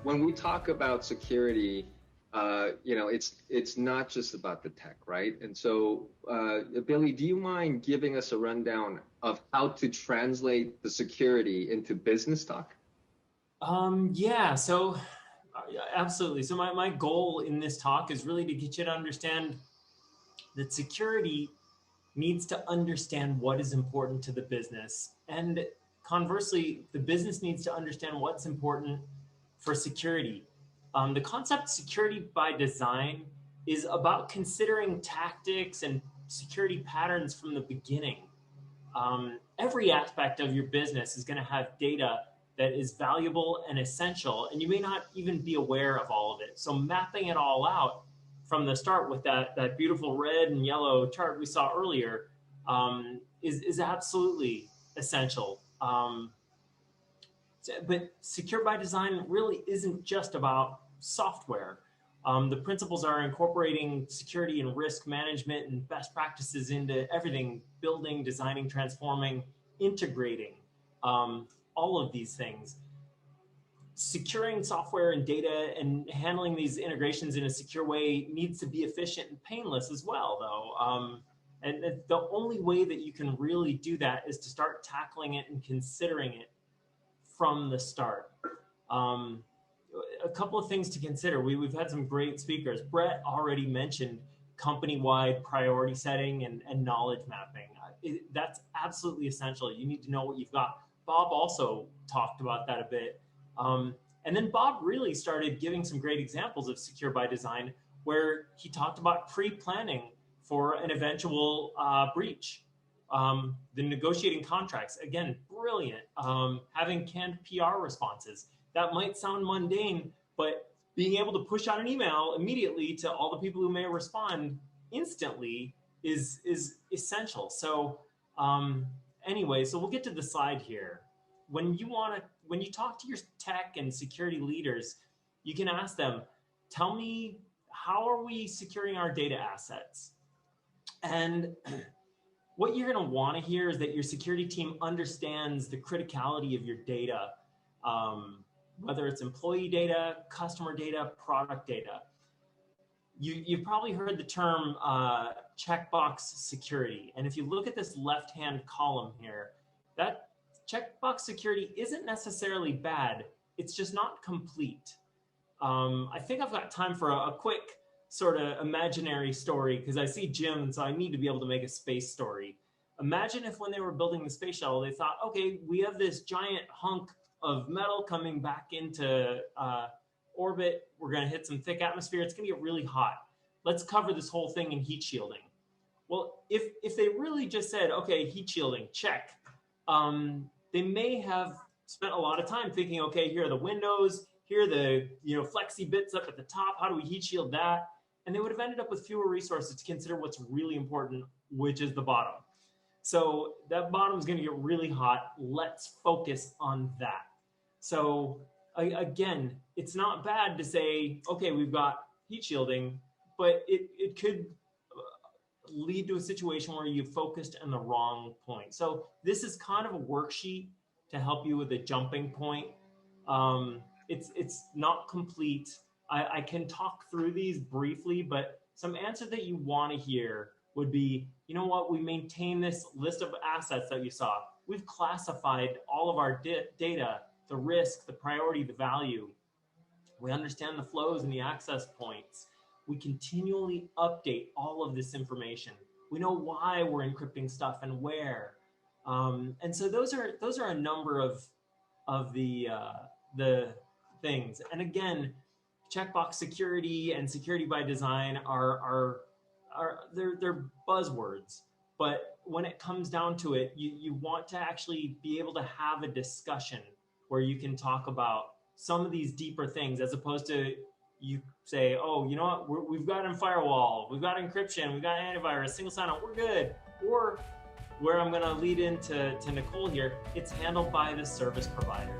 when we talk about security, it's not just about the tech, right? And so, Billy, do you mind giving us a rundown of how to translate the security into business talk? Yeah, so absolutely. So my goal in this talk is really to get you to understand that security needs to understand what is important to the business. And conversely, the business needs to understand what's important for security. The concept security by design is about considering tactics and security patterns from the beginning. Every aspect of your business is going to have data that is valuable and essential, and you may not even be aware of all of it. So mapping it all out from the start with that beautiful red and yellow chart we saw earlier is absolutely essential. But secure by design really isn't just about software. The principles are incorporating security and risk management and best practices into everything: building, designing, transforming, integrating, all of these things. Securing software and data and handling these integrations in a secure way needs to be efficient and painless as well, though. And the only way that you can really do that is to start tackling it and considering it from the start. A couple of things to consider. We've had some great speakers. Brett already mentioned company-wide priority setting and knowledge mapping. That's absolutely essential. You need to know what you've got. Bob also talked about that a bit. And then Bob really started giving some great examples of secure by design, where he talked about pre-planning for an eventual breach. The negotiating contracts, again, brilliant. Having canned PR responses. That might sound mundane, but being able to push out an email immediately to all the people who may respond instantly is essential. So anyway, so we'll get to the slide here. When you talk to your tech and security leaders, you can ask them, tell me, how are we securing our data assets? And what you're going to want to hear is that your security team understands the criticality of your data, whether it's employee data, customer data, product data. You've probably heard the term checkbox security. And if you look at this left-hand column here, that checkbox security isn't necessarily bad. It's just not complete. I think I've got time for a quick sort of imaginary story, because I see Jim, so I need to be able to make a space story. Imagine if when they were building the space shuttle, they thought, okay, we have this giant hunk of metal coming back into orbit. We're going to hit some thick atmosphere. It's going to get really hot. Let's cover this whole thing in heat shielding. Well, if they really just said, okay, heat shielding, check, they may have spent a lot of time thinking, okay, here are the windows, here are the flexi bits up at the top. How do we heat shield that? And they would have ended up with fewer resources to consider what's really important, which is the bottom. So that bottom is going to get really hot. Let's focus on that. So again, it's not bad to say, okay, we've got heat shielding, but it could lead to a situation where you focused on the wrong point. So this is kind of a worksheet to help you with a jumping point. It's not complete. I can talk through these briefly, but some answer that you want to hear would be, you know what, we maintain this list of assets that you saw. We've classified all of our data, the risk, the priority, the value. We understand the flows and the access points. We continually update all of this information. We know why we're encrypting stuff and where. And so those are a number of the things. And again, checkbox security and security by design are they're buzzwords. But when it comes down to it, you want to actually be able to have a discussion where you can talk about some of these deeper things, as opposed to you say, oh, you know what, we've got in firewall, we've got encryption, we've got antivirus, single sign-on, we're good. Or where I'm going to lead into Nicole here, it's handled by the service provider.